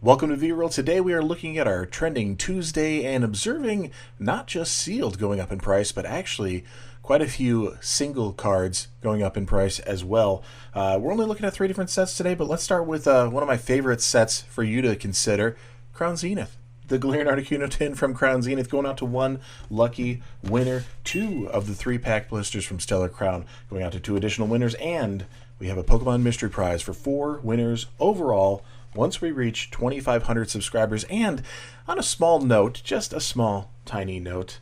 Welcome to V-Roll. Today we are looking at our trending Tuesday and observing not just sealed going up in price, but actually quite a few single cards going up in price as well. We're only looking at 3 different sets today, but let's start with one of my favorite sets for you to consider, Crown Zenith. The Galarian Articuno tin from Crown Zenith going out to one lucky winner. 2 of the 3-pack blisters from Stellar Crown going out to 2 additional winners, and we have a Pokemon Mystery Prize for 4 winners overall once we reach 2,500 subscribers. And on a small note, just a small, tiny note,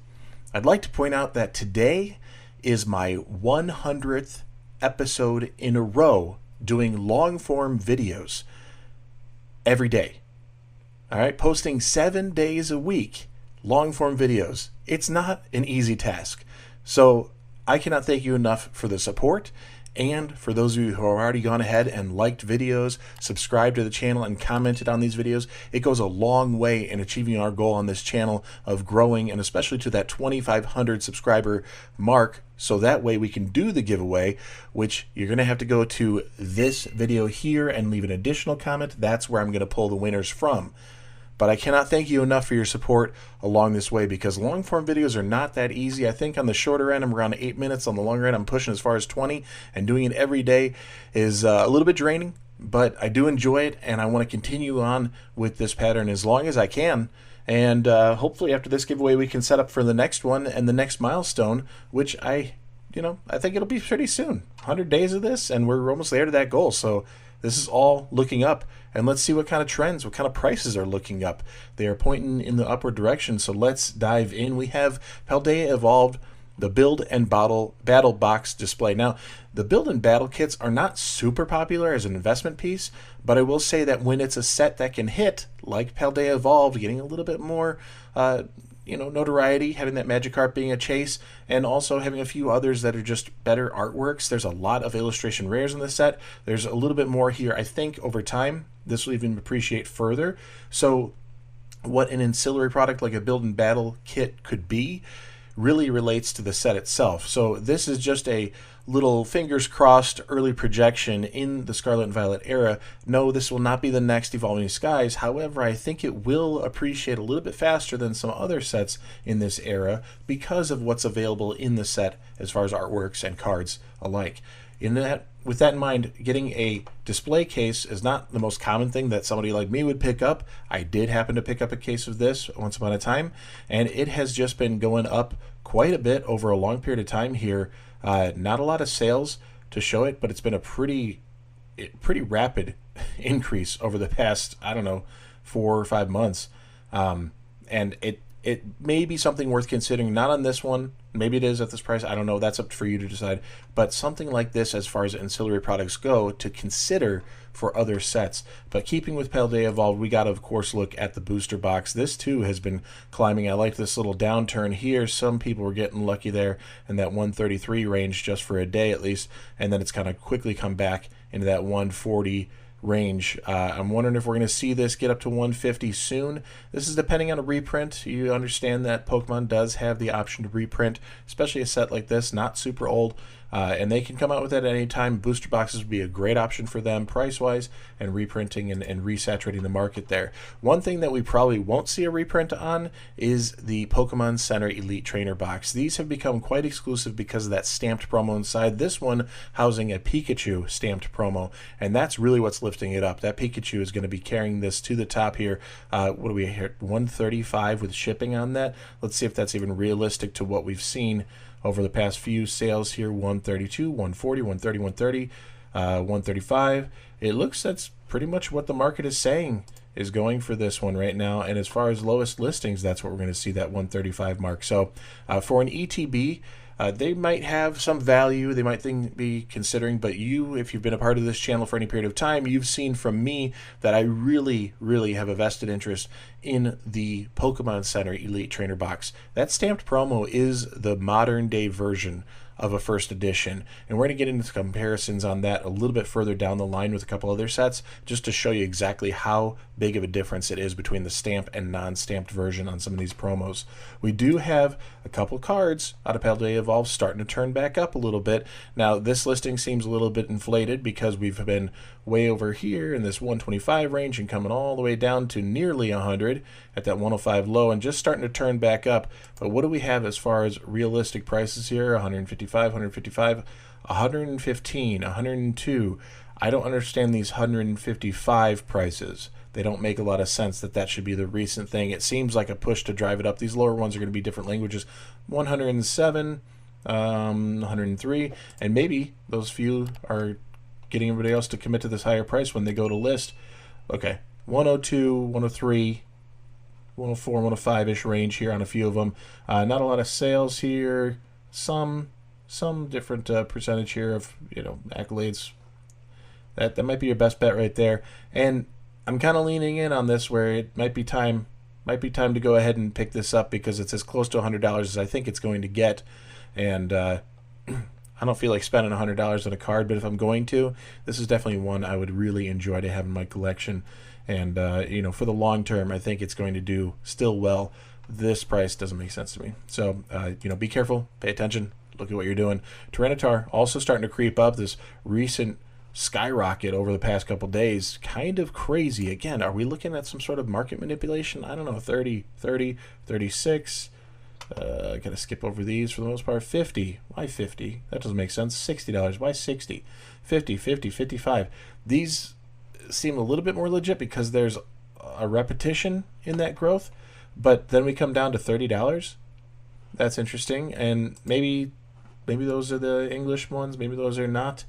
I'd like to point out that today is my 100th episode in a row doing long-form videos every day. All right, posting 7 days a week, long-form videos. It's not an easy task. So I cannot thank you enough for the support. And for those of you who have already gone ahead and liked videos, subscribed to the channel, and commented on these videos, it goes a long way in achieving our goal on this channel of growing, and especially to that 2,500 subscriber mark, so that way we can do the giveaway, which you're going to have to go to this video here and leave an additional comment. That's where I'm going to pull the winners from. But I cannot thank you enough for your support along this way, because long-form videos are not that easy. I think on the shorter end, I'm around 8 minutes. On the longer end, I'm pushing as far as 20. And doing it every day is a little bit draining, but I do enjoy it, and I want to continue on with this pattern as long as I can. And hopefully after this giveaway, we can set up for the next one and the next milestone, which I think it'll be pretty soon. 100 days of this, and we're almost there to that goal. So this is all looking up, and let's see what kind of trends, what kind of prices are looking up. They are pointing in the upward direction, so let's dive in. We have Paldea Evolved, the Build and Battle Box display. Now, the Build and Battle kits are not super popular as an investment piece, but I will say that when it's a set that can hit, like Paldea Evolved, getting a little bit more notoriety, having that Magikarp being a chase, and also having a few others that are just better artworks. There's a lot of illustration rares in this set. There's a little bit more here. I think over time, this will even appreciate further. So what an ancillary product like a Build and Battle kit could be really relates to the set itself. So this is just a little fingers crossed early projection in the Scarlet and Violet era. No, this will not be the next Evolving Skies. However, I think it will appreciate a little bit faster than some other sets in this era because of what's available in the set as far as artworks and cards alike. With that in mind, getting a display case is not the most common thing that somebody like me would pick up. I did happen to pick up a case of this once upon a time, and it has just been going up quite a bit over a long period of time here. Not a lot of sales to show it, but it's been a pretty rapid increase over the past, 4 or 5 months. And it may be something worth considering. Not on this one. Maybe it is at this price. I don't know. That's up for you to decide. But something like this, as far as ancillary products go, to consider for other sets. But keeping with Paldea Evolved, we got to, of course, look at the booster box. This, too, has been climbing. I like this little downturn here. Some people were getting lucky there in that 133 range just for a day at least. And then it's kind of quickly come back into that 140 range. I'm wondering if we're going to see this get up to 150 soon. This is depending on a reprint. You understand that Pokemon does have the option to reprint, especially a set like this, not super old, and they can come out with it at any time. Booster boxes would be a great option for them price-wise, and reprinting and resaturating the market there. One thing that we probably won't see a reprint on is the Pokemon Center Elite Trainer box. These have become quite exclusive because of that stamped promo inside. This one housing a Pikachu stamped promo, and that's really what's lifting it up. That Pikachu is going to be carrying this to the top here. What do we hear? 135 with shipping on that. Let's see if that's even realistic to what we've seen over the past few sales here. 132, 140, 130, 130, 135. It looks that's pretty much what the market is saying is going for this one right now. And as far as lowest listings, that's what we're going to see, that 135 mark. So for an ETB, they might have some value, they might be considering, but you, if you've been a part of this channel for any period of time, you've seen from me that I really, really have a vested interest in the Pokemon Center Elite Trainer box. That stamped promo is the modern day version of a first edition, and we're going to get into comparisons on that a little bit further down the line with a couple other sets, just to show you exactly how big of a difference it is between the stamp and non-stamped version on some of these promos. We do have a couple cards out of Paldea Evolve starting to turn back up a little bit. Now, this listing seems a little bit inflated because we've been way over here in this 125 range and coming all the way down to nearly 100 at that 105 low and just starting to turn back up. But what do we have as far as realistic prices here? 155, 155, 115, 102. I don't understand these 155 prices. They don't make a lot of sense that should be the recent thing. It seems like a push to drive it up. These lower ones are going to be different languages. 107, 103, and maybe those few are getting everybody else to commit to this higher price when they go to list. Okay, 102, 103, 104, 105-ish range here on a few of them. Not a lot of sales here. Some different percentage here of accolades. That might be your best bet right there. And I'm kind of leaning in on this where it might be time to go ahead and pick this up because it's as close to $100 as I think it's going to get. And I don't feel like spending $100 on a card, but if I'm going to, this is definitely one I would really enjoy to have in my collection. And for the long term, I think it's going to do still well. This price doesn't make sense to me. So be careful, pay attention, look at what you're doing. Tyranitar also starting to creep up. This recent skyrocket over the past couple days, kind of crazy. Again, are we looking at some sort of market manipulation? I don't know. 30, 30, 36. Gotta skip over these for the most part. 50. Why 50? That doesn't make sense. $60. Why 60? 50, 50, 55. These seem a little bit more legit because there's a repetition in that growth, but then we come down to $30. That's interesting, and maybe those are the English ones, maybe those are not.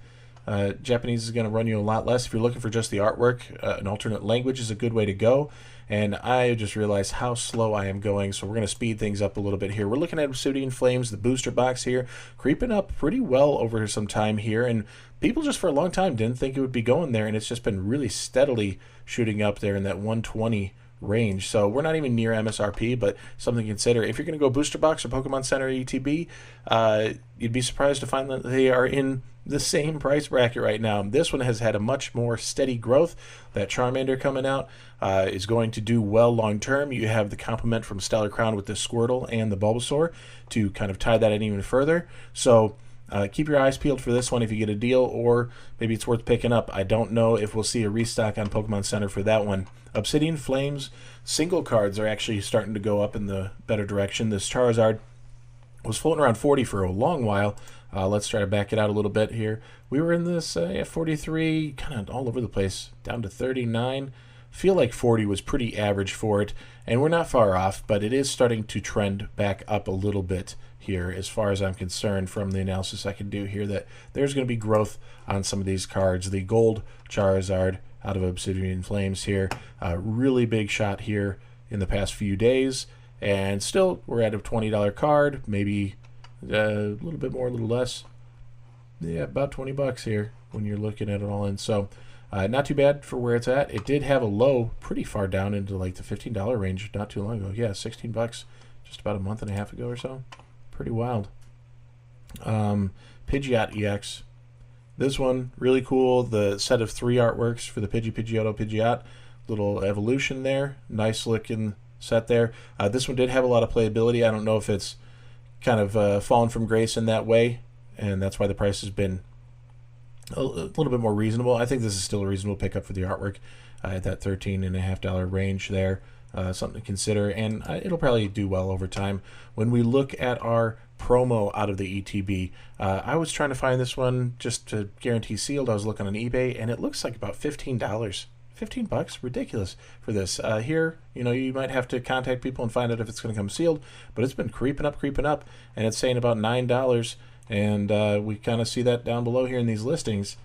Japanese is going to run you a lot less. If you're looking for just the artwork, an alternate language is a good way to go. And I just realized how slow I am going, so we're going to speed things up a little bit here. We're looking at Obsidian Flames, the booster box here, creeping up pretty well over some time here. And people just for a long time didn't think it would be going there, and it's just been really steadily shooting up there in that 120 range. So we're not even near MSRP, but something to consider. If you're going to go booster box or Pokemon Center ETB, you'd be surprised to find that they are in the same price bracket right now. This one has had a much more steady growth. That Charmander coming out is going to do well long term. You have the complement from Stellar Crown with the Squirtle and the Bulbasaur to kind of tie that in even further. So keep your eyes peeled for this one if you get a deal, or maybe it's worth picking up. I don't know if we'll see a restock on Pokemon Center for that one. Obsidian Flames single cards are actually starting to go up in the better direction. This Charizard was floating around 40 for a long while. Let's try to back it out a little bit here. We were in this 43, kind of all over the place, down to 39. Feel like 40 was pretty average for it, and we're not far off, but it is starting to trend back up a little bit here as far as I'm concerned from the analysis I can do here, that there's going to be growth on some of these cards. The gold Charizard out of Obsidian Flames here, really big shot here in the past few days, and still we're at a $20 card, maybe a little bit more, a little less. Yeah, about 20 bucks here when you're looking at it all in. So not too bad for where it's at. It did have a low pretty far down into like the $15 range not too long ago. Yeah, 16 bucks just about a month and a half ago or so. Pretty wild. Pidgeot EX. This one, really cool. The set of 3 artworks for the Pidgeot. Little evolution there. Nice looking set there. This one did have a lot of playability. I don't know if it's kind of fallen from grace in that way, and that's why the price has been a little bit more reasonable. I think this is still a reasonable pickup for the artwork at that $13.50 range there. Something to consider, and it'll probably do well over time. When we look at our promo out of the ETB, I was trying to find this one just to guarantee sealed. I was looking on eBay, and it looks like about $15. 15 bucks, ridiculous for this. Here, you might have to contact people and find out if it's going to come sealed, but it's been creeping up, and it's saying about $9, and we kind of see that down below here in these listings.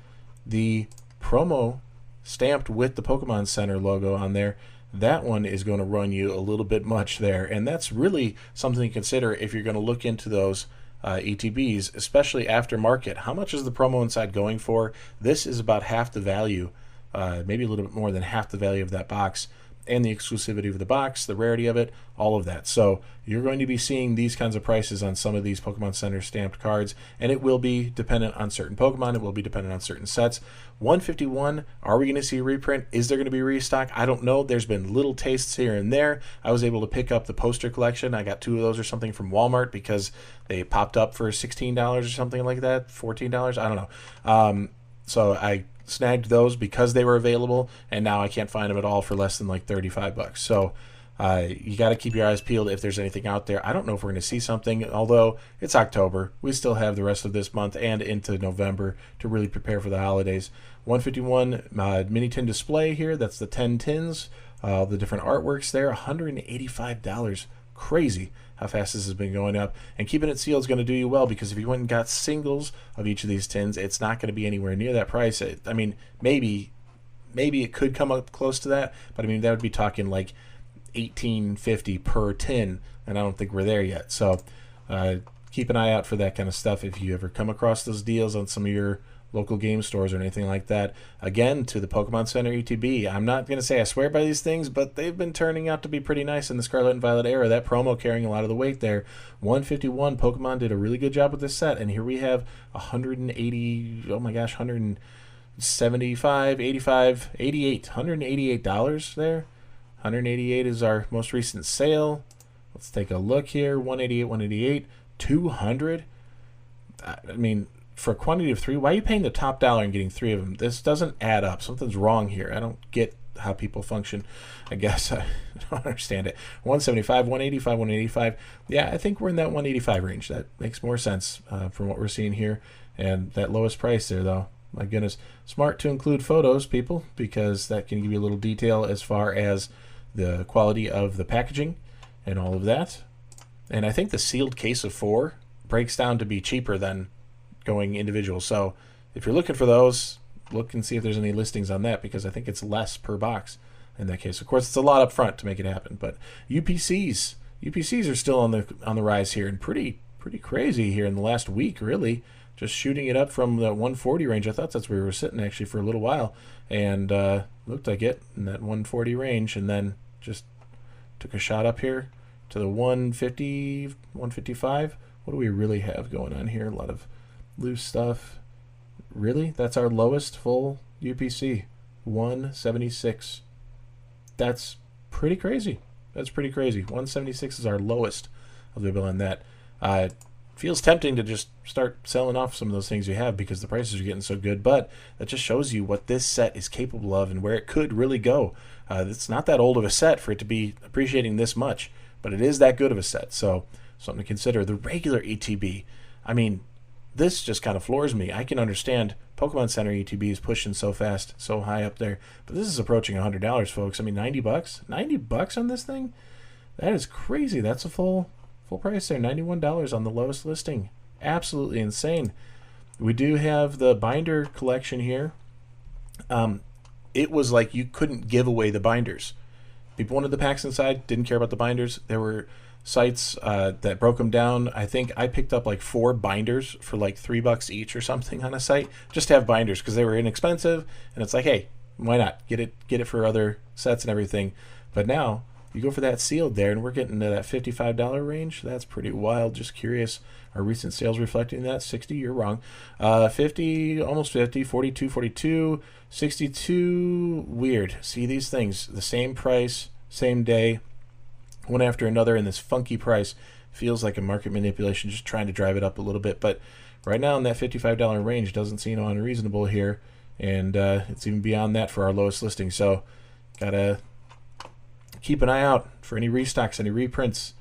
The promo stamped with the Pokemon Center logo on there, that one is going to run you a little bit much there, and that's really something to consider if you're going to look into those ETBs, especially aftermarket. How much is the promo inside going for? This is about half the value, maybe a little bit more than half the value of that box, and the exclusivity of the box, the rarity of it, all of that. So you're going to be seeing these kinds of prices on some of these Pokemon Center stamped cards, and it will be dependent on certain Pokemon. It will be dependent on certain sets. 151, are we going to see a reprint? Is there going to be restock? I don't know. There's been little tastes here and there. I was able to pick up the poster collection. I got 2 of those or something from Walmart because they popped up for $16 or something like that, $14. I don't know. So I snagged those because they were available, and now I can't find them at all for less than like 35 bucks. So you got to keep your eyes peeled if there's anything out there. I don't know if we're going to see something, although it's October. We still have the rest of this month and into November to really prepare for the holidays. 151 mini tin display here. That's the 10 tins. The different artworks there, $185. Crazy how fast this has been going up. And keeping it sealed is going to do you well, because if you went and got singles of each of these tins, it's not going to be anywhere near that price. I mean, maybe it could come up close to that, but I mean, that would be talking like $18.50 per tin, and I don't think we're there yet. So keep an eye out for that kind of stuff if you ever come across those deals on some of your local game stores or anything like that. Again, to the Pokemon Center ETB, I'm not going to say I swear by these things, but they've been turning out to be pretty nice in the Scarlet and Violet era. That promo carrying a lot of the weight there. 151, Pokemon did a really good job with this set, and here we have 180, oh my gosh, 175, 85, 88, $188 there. 188 is our most recent sale. Let's take a look here. 188, 200. I mean, for a quantity of 3, why are you paying the top dollar and getting 3 of them? This doesn't add up. Something's wrong here. I don't get how people function. I guess I don't understand it. 175, 185, 185. Yeah, I think we're in that 185 range. That makes more sense from what we're seeing here. And that lowest price there, though, my goodness. Smart to include photos, people, because that can give you a little detail as far as the quality of the packaging and all of that. And I think the sealed case of 4 breaks down to be cheaper than going individual. So if you're looking for those, look and see if there's any listings on that, because I think it's less per box in that case. Of course, it's a lot up front to make it happen. But UPCs are still on the rise here, and pretty crazy here in the last week, really. Just shooting it up from the 140 range. I thought that's where we were sitting actually for a little while, and looked like it in that 140 range, and then just took a shot up here to the 150, 155. What do we really have going on here? A lot of loose stuff. Really? That's our lowest full UPC. 176. That's pretty crazy. 176 is our lowest of the bill on that. Feels tempting to just start selling off some of those things you have because the prices are getting so good, but that just shows you what this set is capable of and where it could really go. It's not that old of a set for it to be appreciating this much, but it is that good of a set, so something to consider. The regular ETB, I mean, this just kind of floors me. I can understand Pokemon Center ETB is pushing so fast, so high up there, but this is approaching $100, folks. I mean, $90? $90 on this thing? That is crazy. That's a full price there, $91 on the lowest listing. Absolutely insane. We do have the binder collection here. It was like you couldn't give away the binders. People wanted the packs inside, didn't care about the binders. There were sites that broke them down. I think I picked up like 4 binders for like $3 each or something on a site just to have binders because they were inexpensive, and it's like, hey, why not get it for other sets and everything. But now you go for that sealed there, and we're getting to that $55 range. That's pretty wild. Just curious. Are recent sales reflecting that? 60, you're wrong. 50, almost 50, 42, 42, 62. Weird. See these things, the same price, same day, one after another in this funky price. Feels like a market manipulation, just trying to drive it up a little bit. But right now in that $55 range doesn't seem unreasonable here, and it's even beyond that for our lowest listing. So gotta keep an eye out for any restocks, any reprints.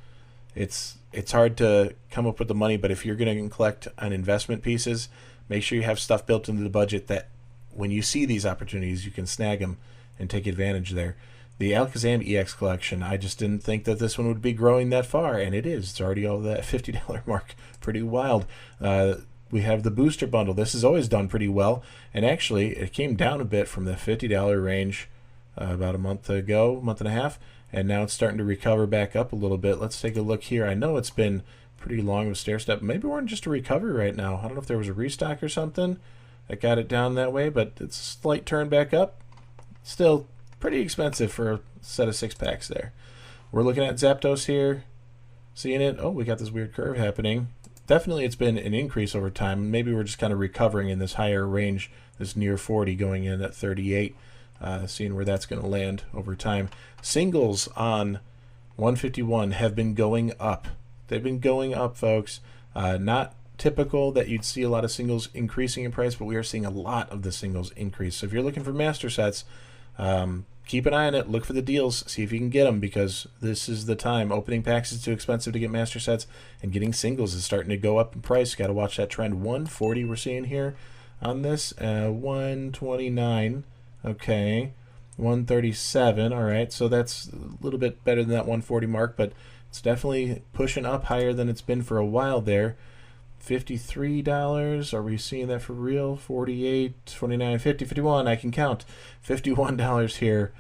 It's hard to come up with the money, but if you're going to collect on investment pieces, make sure you have stuff built into the budget that when you see these opportunities, you can snag them and take advantage there. The Alakazam EX collection, I just didn't think that this one would be growing that far, and it is. It's already over that $50 mark. Pretty wild. We have the booster bundle. This has always done pretty well, and actually it came down a bit from the $50 range about a month ago, month and a half, and now it's starting to recover back up a little bit. Let's take a look here. I know it's been pretty long of a stair step. Maybe we're in just a recovery right now. I don't know if there was a restock or something that got it down that way, but it's a slight turn back up. Still pretty expensive for a set of 6-packs there. We're looking at Zapdos here. Seeing it. Oh, we got this weird curve happening. Definitely it's been an increase over time. Maybe we're just kind of recovering in this higher range, this near 40 going in at 38. Seeing where that's going to land over time. Singles on 151 have been going up. They've been going up, folks. Not typical that you'd see a lot of singles increasing in price, but we are seeing a lot of the singles increase. So if you're looking for master sets, keep an eye on it. Look for the deals. See if you can get them, because this is the time. Opening packs is too expensive to get master sets, and getting singles is starting to go up in price. Got to watch that trend. 140 we're seeing here on this. 129. Okay. 137. All right. So that's a little bit better than that 140 mark, but it's definitely pushing up higher than it's been for a while there. $53. Are we seeing that for real? 48, 49, 50, 51. I can count. $51 here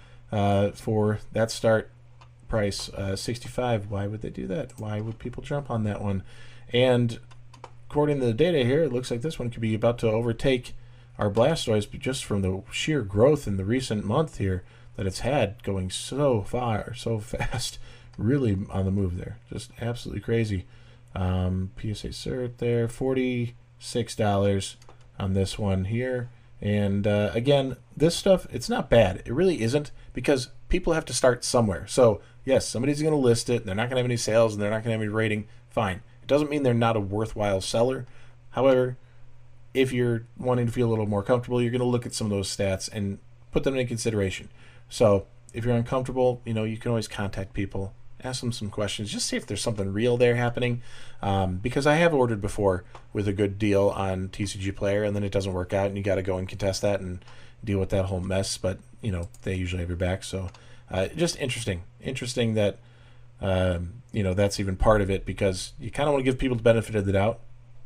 for that start price. 65. Why would they do that? Why would people jump on that one? And according to the data here, it looks like this one could be about to overtake our Blastoise, but just from the sheer growth in the recent month here that it's had, going so far, so fast. Really on the move there. Just absolutely crazy. PSA cert there, $46 on this one here. And again, this stuff, it's not bad. It really isn't, because people have to start somewhere. So yes, somebody's going to list it. They're not going to have any sales, and they're not going to have any rating. Fine. It doesn't mean they're not a worthwhile seller. However, if you're wanting to feel a little more comfortable, you're going to look at some of those stats and put them into consideration. So if you're uncomfortable, you know, you can always contact people. Ask them some questions. Just see if there's something real there happening. Because I have ordered before with a good deal on TCG Player, and then it doesn't work out, and you got to go and contest that and deal with that whole mess. But, you know, they usually have your back. So just interesting. Interesting that, you know, that's even part of it, because you kind of want to give people the benefit of the doubt.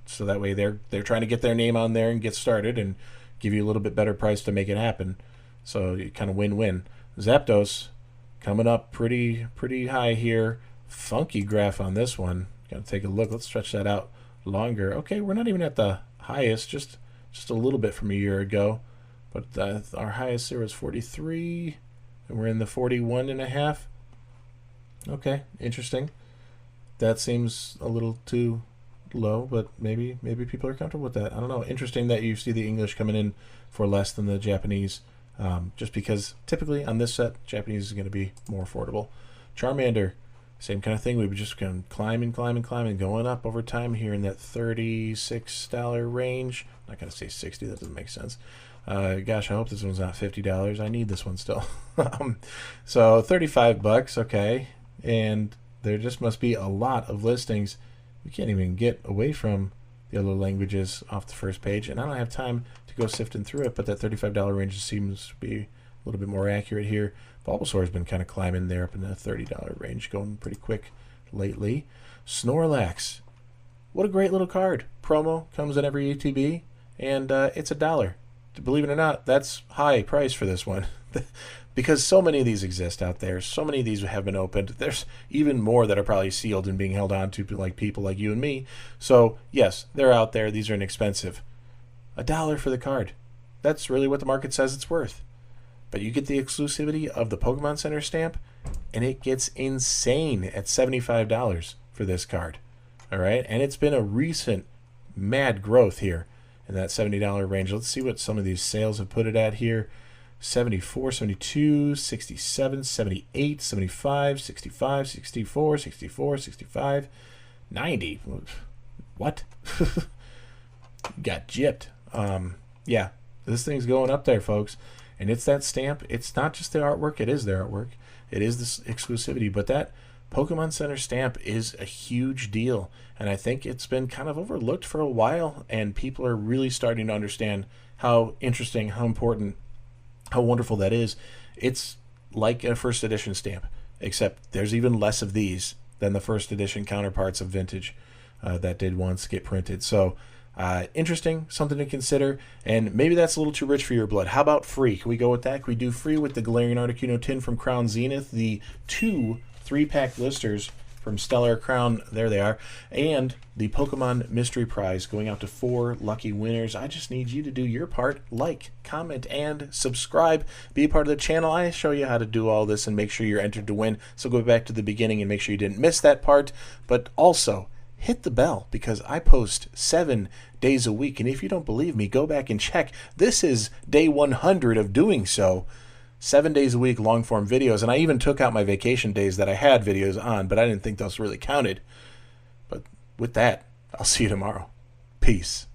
So that way they're trying to get their name on there and get started and give you a little bit better price to make it happen. So you kind of win-win. Zapdos coming up pretty high here. Funky graph on this one. Got to take a look. Let's stretch that out longer. Okay, we're not even at the highest, just a little bit from a year ago. But our highest there was 43, and we're in the 41.5. Okay, interesting. That seems a little too low, but maybe people are comfortable with that. I don't know. Interesting that you see the English coming in for less than the Japanese. Just because typically on this set, Japanese is going to be more affordable. Charmander, same kind of thing. We've just been climbing, going up over time here in that $36 range. I'm not going to say 60. That doesn't make sense. Gosh, I hope this one's not $50. I need this one still. So $35, okay. And there just must be a lot of listings. We can't even get away from the other languages off the first page, and I don't have time to go sifting through it, but that $35 range seems to be a little bit more accurate here. Bulbasaur has been kind of climbing there up in the $30 range, going pretty quick lately. Snorlax, what a great little card. Promo comes in every ETB, and it's $1. Believe it or not, that's high price for this one. Because so many of these exist out there. So many of these have been opened. There's even more that are probably sealed and being held on to, like people like you and me. So yes, they're out there. These are inexpensive. $1 for the card. That's really what the market says it's worth. But you get the exclusivity of the Pokemon Center stamp, and it gets insane at $75 for this card. All right, and it's been a recent mad growth here in that $70 range. Let's see what some of these sales have put it at here. 74, 72, 67, 78, 75, 65, 64, 64, 65, 90. What? Got gypped. Yeah, this thing's going up there, folks. And it's that stamp. It's not just the artwork. It is their artwork. It is this exclusivity. But that Pokemon Center stamp is a huge deal. And I think it's been kind of overlooked for a while. And people are really starting to understand how interesting, how important, how wonderful that is. It's like a first edition stamp, except there's even less of these than the first edition counterparts of vintage that did once get printed. So interesting, something to consider. And maybe that's a little too rich for your blood. How about free? Can we go with that? Can we do free with the Galarian Articuno tin from Crown Zenith, the 2 3-pack blisters from Stellar Crown. There they are. And the Pokemon Mystery Prize going out to 4 lucky winners. I just need you to do your part. Like, comment, and subscribe. Be a part of the channel. I show you how to do all this and make sure you're entered to win. So go back to the beginning and make sure you didn't miss that part. But also, hit the bell because I post 7 days a week. And if you don't believe me, go back and check. This is day 100 of doing so. 7 days a week, long form videos. And I even took out my vacation days that I had videos on, but I didn't think those really counted. But with that, I'll see you tomorrow. Peace.